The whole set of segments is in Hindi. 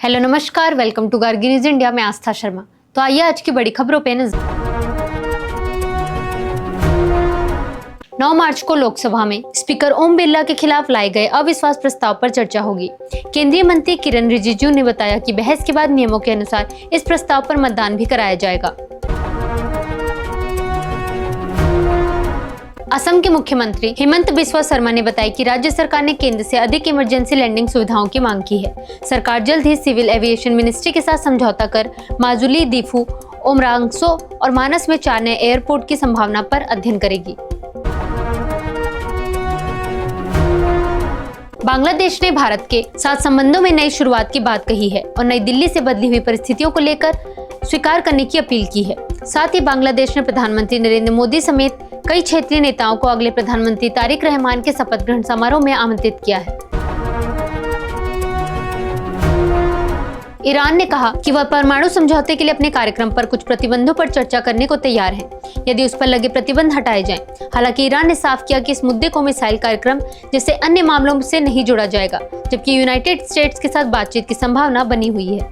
हेलो नमस्कार, welcome to Gargi news India में आस्था शर्मा। तो आइए आज की बड़ी खबरों पे नजर। 9 मार्च को लोकसभा में स्पीकर ओम बिरला के खिलाफ लाए गए अविश्वास प्रस्ताव पर चर्चा होगी। केंद्रीय मंत्री किरण रिजिजू ने बताया कि बहस के बाद नियमों के अनुसार इस प्रस्ताव पर मतदान भी कराया जाएगा। असम के मुख्यमंत्री हेमंत बिस्वा शर्मा ने बताया कि राज्य सरकार ने केंद्र से अधिक इमरजेंसी लैंडिंग सुविधाओं की मांग की है। सरकार जल्द ही सिविल एविएशन मिनिस्ट्री के साथ समझौता कर माजुली, दीफू, उमरांगसो और मानस में 4 नए एयरपोर्ट की संभावना पर अध्ययन करेगी। बांग्लादेश ने भारत के साथ संबंधों में नई शुरुआत की बात कही है और नई दिल्ली से बदली हुई परिस्थितियों को लेकर स्वीकार करने की अपील की है। साथ ही बांग्लादेश ने प्रधानमंत्री नरेंद्र मोदी समेत कई क्षेत्रीय नेताओं को अगले प्रधानमंत्री तारिक रहमान के शपथ ग्रहण समारोह में आमंत्रित किया है। ईरान ने कहा कि वह परमाणु समझौते के लिए अपने कार्यक्रम पर कुछ प्रतिबंधों पर चर्चा करने को तैयार है, यदि उस पर लगे प्रतिबंध हटाए जाएं। हालांकि ईरान ने साफ किया कि इस मुद्दे को मिसाइल कार्यक्रम जैसे अन्य मामलों से नहीं जोड़ा जाएगा, जबकि यूनाइटेड स्टेट्स के साथ बातचीत की संभावना बनी हुई है।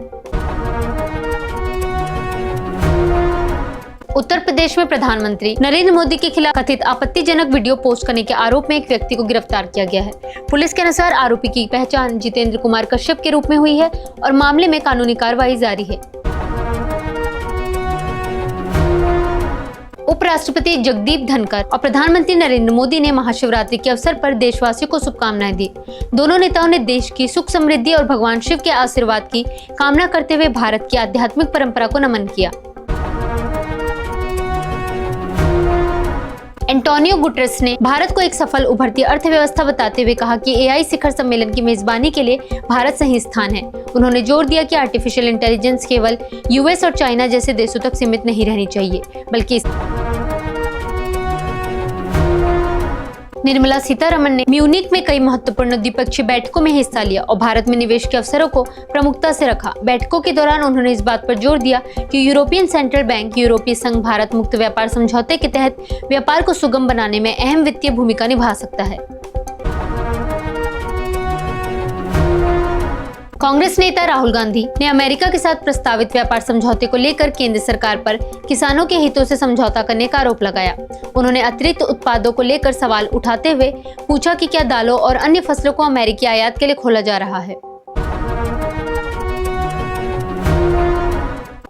उत्तर प्रदेश में प्रधानमंत्री नरेंद्र मोदी के खिलाफ कथित आपत्तिजनक वीडियो पोस्ट करने के आरोप में एक व्यक्ति को गिरफ्तार किया गया है। पुलिस के अनुसार आरोपी की पहचान जितेंद्र कुमार कश्यप के रूप में हुई है और मामले में कानूनी कार्रवाई जारी है। उपराष्ट्रपति जगदीप धनखड़ और प्रधानमंत्री नरेंद्र मोदी ने महाशिवरात्रि के अवसर पर देशवासियों को शुभकामनाएं दी। दोनों नेताओं ने देश की सुख समृद्धि और भगवान शिव के आशीर्वाद की कामना करते हुए भारत की आध्यात्मिक परंपरा को नमन किया। एंटोनियो गुटेरेस ने भारत को एक सफल उभरती अर्थव्यवस्था बताते हुए कहा कि एआई शिखर सम्मेलन की मेजबानी के लिए भारत सही स्थान है। उन्होंने जोर दिया कि आर्टिफिशियल इंटेलिजेंस केवल यूएस और चाइना जैसे देशों तक सीमित नहीं रहनी चाहिए, बल्कि निर्मला सीतारमण ने म्यूनिख में कई महत्वपूर्ण द्विपक्षीय बैठकों में हिस्सा लिया और भारत में निवेश के अवसरों को प्रमुखता से रखा। बैठकों के दौरान उन्होंने इस बात पर जोर दिया कि यूरोपियन सेंट्रल बैंक यूरोपीय संघ भारत मुक्त व्यापार समझौते के तहत व्यापार को सुगम बनाने में अहम वित्तीय भूमिका निभा सकता है। कांग्रेस नेता राहुल गांधी ने अमेरिका के साथ प्रस्तावित व्यापार समझौते को लेकर केंद्र सरकार पर किसानों के हितों से समझौता करने का आरोप लगाया। उन्होंने अतिरिक्त उत्पादों को लेकर सवाल उठाते हुए पूछा कि क्या दालों और अन्य फसलों को अमेरिकी आयात के लिए खोला जा रहा है।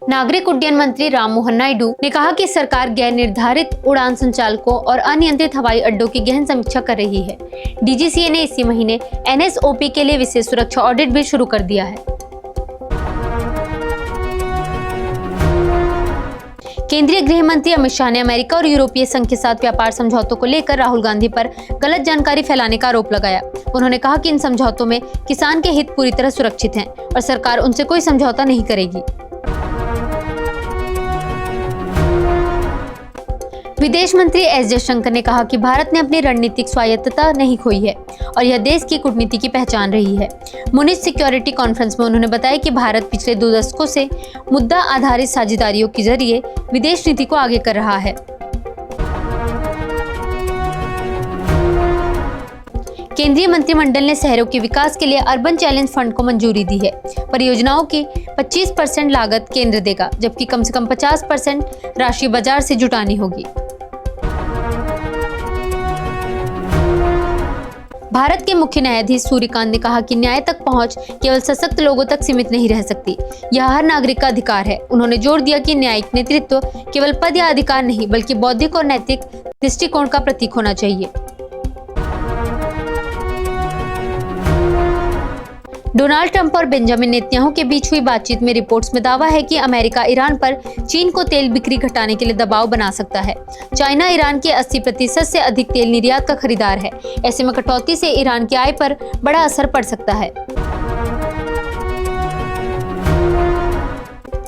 नागरिक उड्डयन मंत्री राममोहन नायडू ने कहा कि सरकार गैर निर्धारित उड़ान संचालकों और अनियंत्रित हवाई अड्डों की गहन समीक्षा कर रही है। डीजीसीए ने इसी महीने एनएसओपी के लिए विशेष सुरक्षा ऑडिट भी शुरू कर दिया है। केंद्रीय गृह मंत्री अमित शाह ने अमेरिका और यूरोपीय संघ के साथ व्यापार समझौतों को लेकर राहुल गांधी पर गलत जानकारी फैलाने का आरोप लगाया। उन्होंने कहा कि इन समझौतों में किसान के हित पूरी तरह सुरक्षित हैं और सरकार उनसे कोई समझौता नहीं करेगी। विदेश मंत्री एस जयशंकर ने कहा कि भारत ने अपनी रणनीतिक स्वायत्तता नहीं खोई है और यह देश की कूटनीति की पहचान रही है। मुनिच सिक्योरिटी कॉन्फ्रेंस में उन्होंने बताया कि भारत पिछले 2 दशकों से मुद्दा आधारित साझेदारियों के जरिए विदेश नीति को आगे कर रहा है। केंद्रीय मंत्रिमंडल ने शहरों के विकास के लिए अर्बन चैलेंज फंड को मंजूरी दी है। परियोजनाओं की 25% लागत केंद्र देगा, जबकि कम से कम 50% राशि बाजार से जुटानी होगी। भारत के मुख्य न्यायाधीश सूर्यकांत ने कहा कि न्याय तक पहुंच केवल सशक्त लोगों तक सीमित नहीं रह सकती, यह हर नागरिक का अधिकार है। उन्होंने जोर दिया कि न्यायिक नेतृत्व केवल पद या अधिकार नहीं, बल्कि बौद्धिक और नैतिक दृष्टिकोण का प्रतीक होना चाहिए। डोनाल्ड ट्रंप और बेंजामिन नेतन्याहू के बीच हुई बातचीत में रिपोर्ट्स में दावा है कि अमेरिका ईरान पर चीन को तेल बिक्री घटाने के लिए दबाव बना सकता है। चाइना ईरान के 80% से अधिक तेल निर्यात का खरीदार है। ऐसे में कटौती से ईरान की आय पर बड़ा असर पड़ सकता है।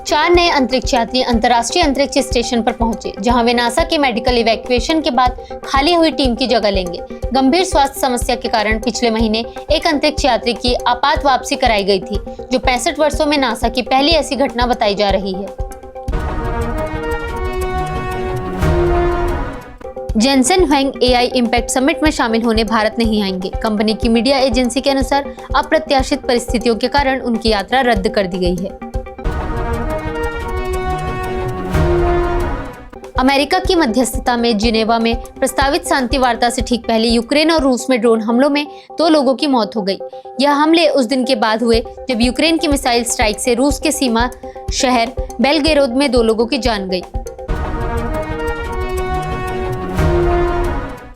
4 नए अंतरिक्ष यात्री अंतर्राष्ट्रीय अंतरिक्ष स्टेशन पर पहुंचे, जहां वे नासा के मेडिकल इवैक्यूएशन के बाद खाली हुई टीम की जगह लेंगे। गंभीर स्वास्थ्य समस्या के कारण पिछले महीने एक अंतरिक्ष यात्री की आपात वापसी कराई गई थी, जो 65 वर्षों में नासा की पहली ऐसी घटना बताई जा रही है। जेनसेन हुएंग एआई इम्पैक्ट समिट में शामिल होने भारत नहीं आएंगे। कंपनी की मीडिया एजेंसी के अनुसार अप्रत्याशित परिस्थितियों के कारण उनकी यात्रा रद्द कर दी गई है। अमेरिका की मध्यस्थता में जिनेवा में प्रस्तावित शांति वार्ता से ठीक पहले यूक्रेन और रूस में ड्रोन हमलों में 2 लोगों की मौत हो गई। यह हमले उस दिन के बाद हुए जब यूक्रेन की मिसाइल स्ट्राइक से रूस के सीमा शहर बेलगोरोद में 2 लोगों की जान गई।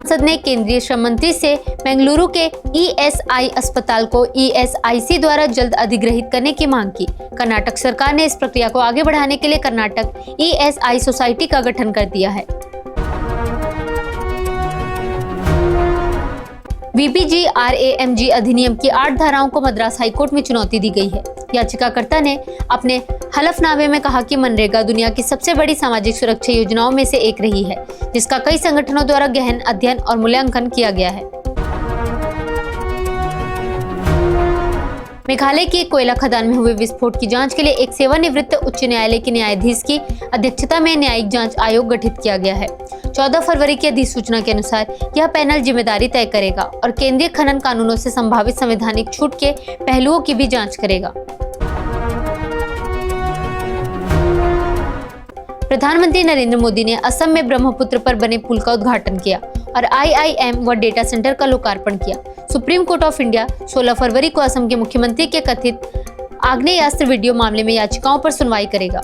संसद ने केंद्रीय श्रम मंत्री से बेंगलुरु के ईएसआई अस्पताल को ईएसआईसी द्वारा जल्द अधिग्रहित करने की मांग की। कर्नाटक सरकार ने इस प्रक्रिया को आगे बढ़ाने के लिए कर्नाटक ईएसआई सोसाइटी का गठन कर दिया है। वीपीजीआरएएमजी अधिनियम की 8 धाराओं को मद्रास हाईकोर्ट में चुनौती दी गई है। याचिकाकर्ता ने अपने हलफनामे में कहा कि मनरेगा दुनिया की सबसे बड़ी सामाजिक सुरक्षा योजनाओं में से एक रही है, जिसका कई संगठनों द्वारा गहन अध्ययन और मूल्यांकन किया गया है। मेघालय की कोयला खदान में हुए विस्फोट की जांच के लिए एक सेवानिवृत्त उच्च न्यायालय के न्यायाधीश की अध्यक्षता में न्यायिक जांच आयोग गठित किया गया है। 14 फरवरी की अधिसूचना के अनुसार यह पैनल जिम्मेदारी तय करेगा और केंद्रीय खनन कानूनों से संभावित संवैधानिक छूट के पहलुओं की भी जांच करेगा। प्रधानमंत्री नरेंद्र मोदी ने असम में ब्रह्मपुत्र पर बने पुल का उद्घाटन किया और आईआईएम व डेटा सेंटर का लोकार्पण किया। सुप्रीम कोर्ट ऑफ इंडिया 16 फरवरी को असम के मुख्यमंत्री के कथित आग्नेयास्त्र वीडियो मामले में याचिकाओं पर सुनवाई करेगा।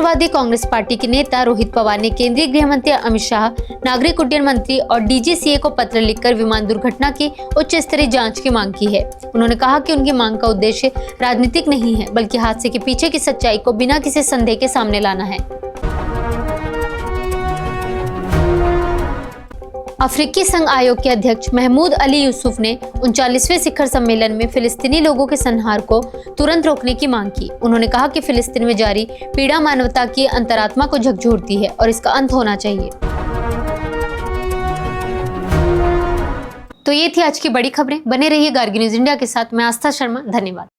राष्ट्रवादी कांग्रेस पार्टी के नेता रोहित पवार ने केंद्रीय गृह मंत्री अमित शाह, नागरिक उड्डयन मंत्री और डीजीसीए को पत्र लिखकर विमान दुर्घटना की उच्च स्तरीय जांच की मांग की है। उन्होंने कहा कि उनकी मांग का उद्देश्य राजनीतिक नहीं है, बल्कि हादसे के पीछे की सच्चाई को बिना किसी संदेह के सामने लाना है। अफ्रीकी संघ आयोग के अध्यक्ष महमूद अली यूसुफ ने 39वें शिखर सम्मेलन में फिलिस्तीनी लोगों के संहार को तुरंत रोकने की मांग की। उन्होंने कहा कि फिलिस्तीन में जारी पीड़ा मानवता की अंतरात्मा को झकझोरती है और इसका अंत होना चाहिए। तो ये थी आज की बड़ी खबरें। बने रहिए गार्गी न्यूज इंडिया के साथ। मैं आस्था शर्मा। धन्यवाद।